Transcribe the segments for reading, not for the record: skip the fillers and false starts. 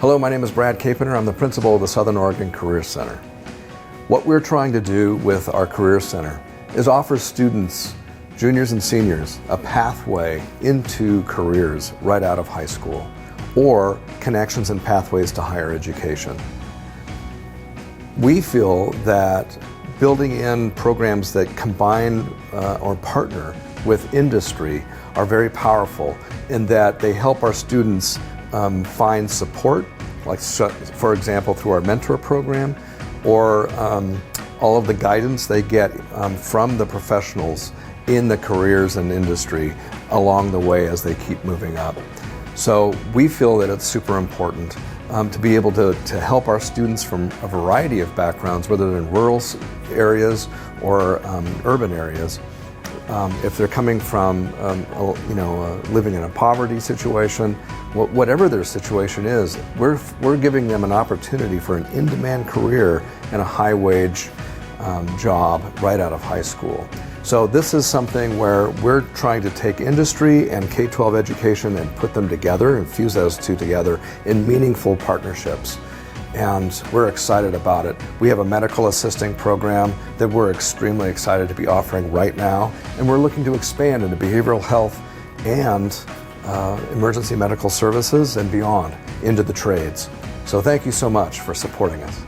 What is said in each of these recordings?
Hello, my name is Brad Capener. I'm the principal of the Southern Oregon Career Center. What we're trying to do with our Career Center is offer students, juniors and seniors, a pathway into careers right out of high school, or connections and pathways to higher education. We feel that building in programs that combine or partner with industry are very powerful in that they help our students find support, like for example through our mentor program, or all of the guidance they get from the professionals in the careers and industry along the way as they keep moving up. So we feel that it's super important to be able to help our students from a variety of backgrounds, whether they're in rural areas or urban areas. If they're coming from living in a poverty situation, whatever their situation is, we're giving them an opportunity for an in-demand career and a high-wage job right out of high school. So this is something where we're trying to take industry and K-12 education and put them together and fuse those two together in meaningful partnerships. And we're excited about it. We have a medical assisting program that we're extremely excited to be offering right now, and we're looking to expand into behavioral health and emergency medical services and beyond into the trades. So thank you so much for supporting us.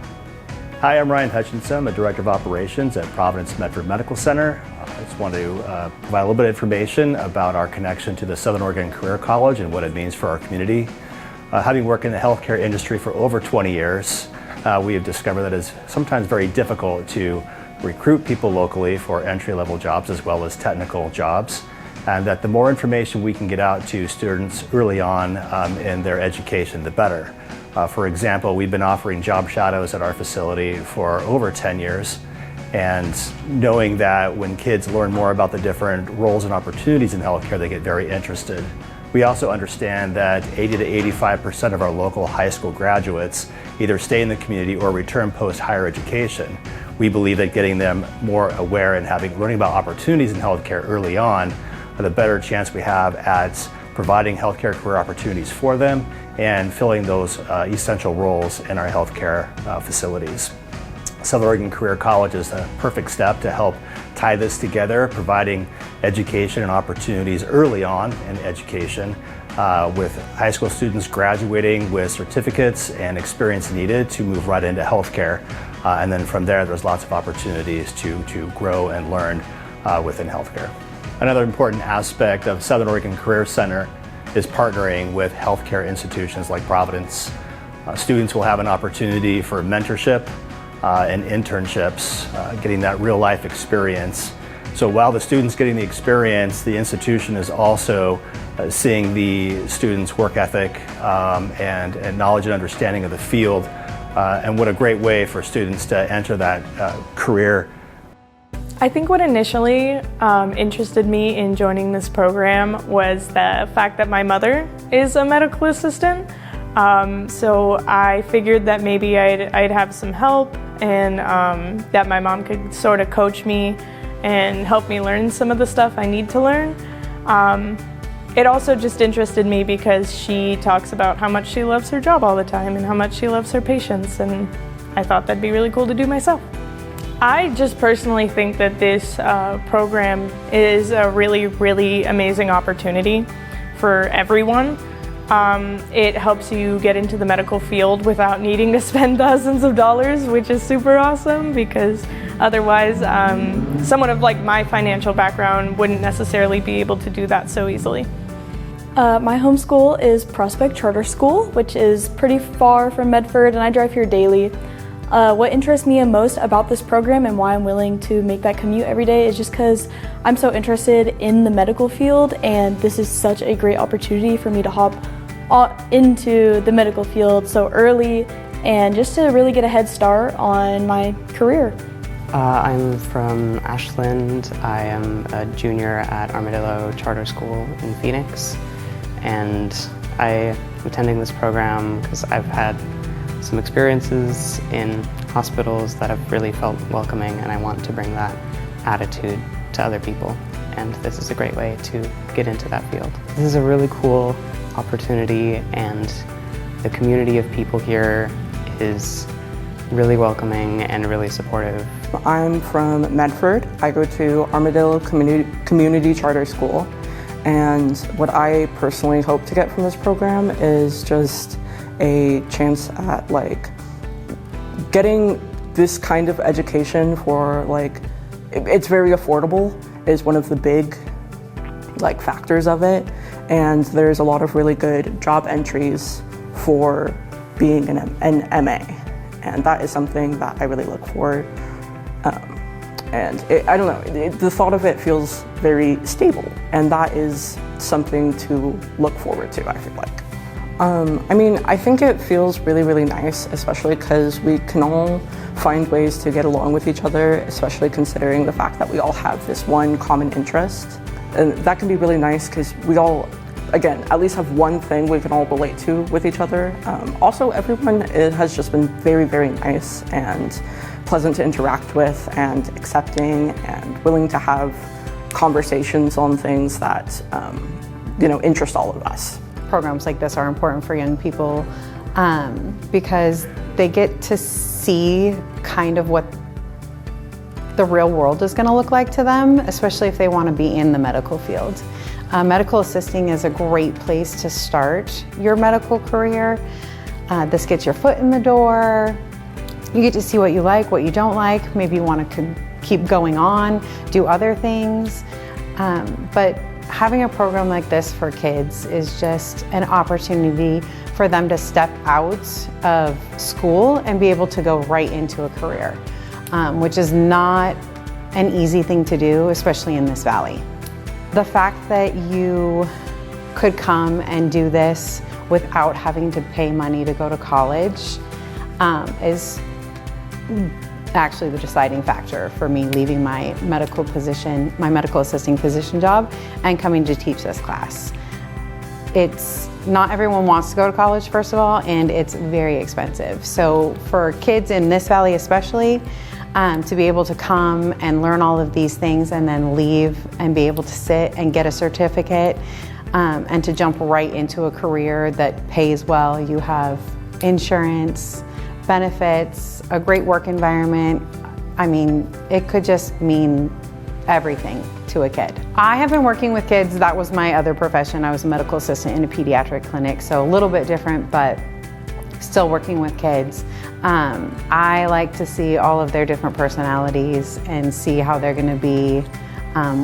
Hi, I'm Ryan Hutchinson. I'm a Director of Operations at Providence Medford Medical Center. I just want to provide a little bit of information about our connection to the Southern Oregon Career College and what it means for our community. Having worked in the healthcare industry for over 20 years, we have discovered that it's sometimes very difficult to recruit people locally for entry-level jobs as well as technical jobs, and that the more information we can get out to students early on in their education, the better. For example, we've been offering job shadows at our facility for over 10 years, and knowing that when kids learn more about the different roles and opportunities in healthcare, they get very interested. We also understand that 80 to 85% of our local high school graduates either stay in the community or return post-higher education. We believe that getting them more aware and learning about opportunities in healthcare early on are the better chance we have at providing healthcare career opportunities for them and filling those essential roles in our healthcare facilities. Southern Oregon Career College is a perfect step to help tie this together, providing education and opportunities early on in education with high school students graduating with certificates and experience needed to move right into healthcare. And then from there's lots of opportunities to grow and learn within healthcare. Another important aspect of Southern Oregon Career Center is partnering with healthcare institutions like Providence. Students will have an opportunity for mentorship and internships, getting that real life experience. So while the student's getting the experience, the institution is also seeing the student's work ethic and knowledge and understanding of the field, and what a great way for students to enter that career. I think what initially interested me in joining this program was the fact that my mother is a medical assistant. So I figured that maybe I'd have some help and that my mom could sort of coach me and help me learn some of the stuff I need to learn. It also just interested me because she talks about how much she loves her job all the time and how much she loves her patients, and I thought that'd be really cool to do myself. I just personally think that this program is a really, really amazing opportunity for everyone. It helps you get into the medical field without needing to spend thousands of dollars, which is super awesome because otherwise someone of my financial background wouldn't necessarily be able to do that so easily. My home school is Prospect Charter School, which is pretty far from Medford, and I drive here daily. What interests me most about this program and why I'm willing to make that commute every day is just because I'm so interested in the medical field, and this is such a great opportunity for me to hop into the medical field so early and just to really get a head start on my career. I'm from Ashland. I am a junior at Armadillo Charter School in Phoenix, and I am attending this program because I've had some experiences in hospitals that have really felt welcoming, and I want to bring that attitude to other people, and this is a great way to get into that field. This is a really cool opportunity, and the community of people here is really welcoming and really supportive. I'm from Medford. I go to Armadillo Community Charter School, and what I personally hope to get from this program is just a chance at like getting this kind of education for like, it's very affordable is one of the big like factors of it, and there's a lot of really good job entries for being an MA, and that is something that I really look for. And I don't know, the thought of it feels very stable, and that is something to look forward to, I feel like. I mean, I think it feels really, really nice, especially because we can all find ways to get along with each other, especially considering the fact that we all have this one common interest. And that can be really nice because we all, again, at least have one thing we can all relate to with each other. Also, everyone has just been very, very nice and pleasant to interact with and accepting and willing to have conversations on things that, interest all of us. Programs like this are important for young people because they get to see kind of what the real world is going to look like to them, especially if they want to be in the medical field. Medical assisting is a great place to start your medical career. This gets your foot in the door. You get to see what you like, what you don't like. Maybe you want to keep going on, do other things. But having a program like this for kids is just an opportunity for them to step out of school and be able to go right into a career, which is not an easy thing to do, especially in this valley. The fact that you could come and do this without having to pay money to go to college is actually the deciding factor for me leaving my medical assisting position job and coming to teach this class. It's not everyone wants to go to college, first of all, and it's very expensive. So for kids in this valley especially, to be able to come and learn all of these things and then leave and be able to sit and get a certificate and to jump right into a career that pays well. You have insurance, benefits, a great work environment. I mean, it could just mean everything to a kid. I have been working with kids. That was my other profession. I was a medical assistant in a pediatric clinic, so a little bit different, but still working with kids. I like to see all of their different personalities and see how they're going to be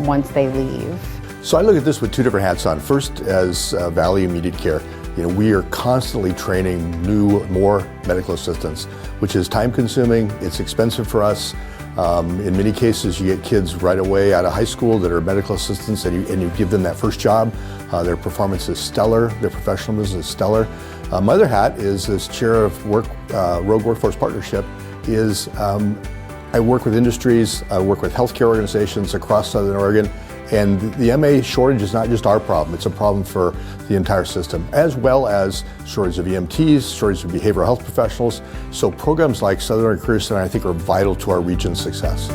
once they leave. So I look at this with two different hats on. First, as Valley Immediate Care, we are constantly training more medical assistants, which is time consuming, it's expensive for us. In many cases, you get kids right away out of high school that are medical assistants and you give them that first job. Their performance is stellar, their professionalism is stellar. My other hat is as chair of Rogue Workforce Partnership I work with industries, I work with healthcare organizations across Southern Oregon. And the MA shortage is not just our problem, it's a problem for the entire system, as well as shortage of EMTs, shortage of behavioral health professionals. So programs like Southern Oregon Career Center, I think, are vital to our region's success.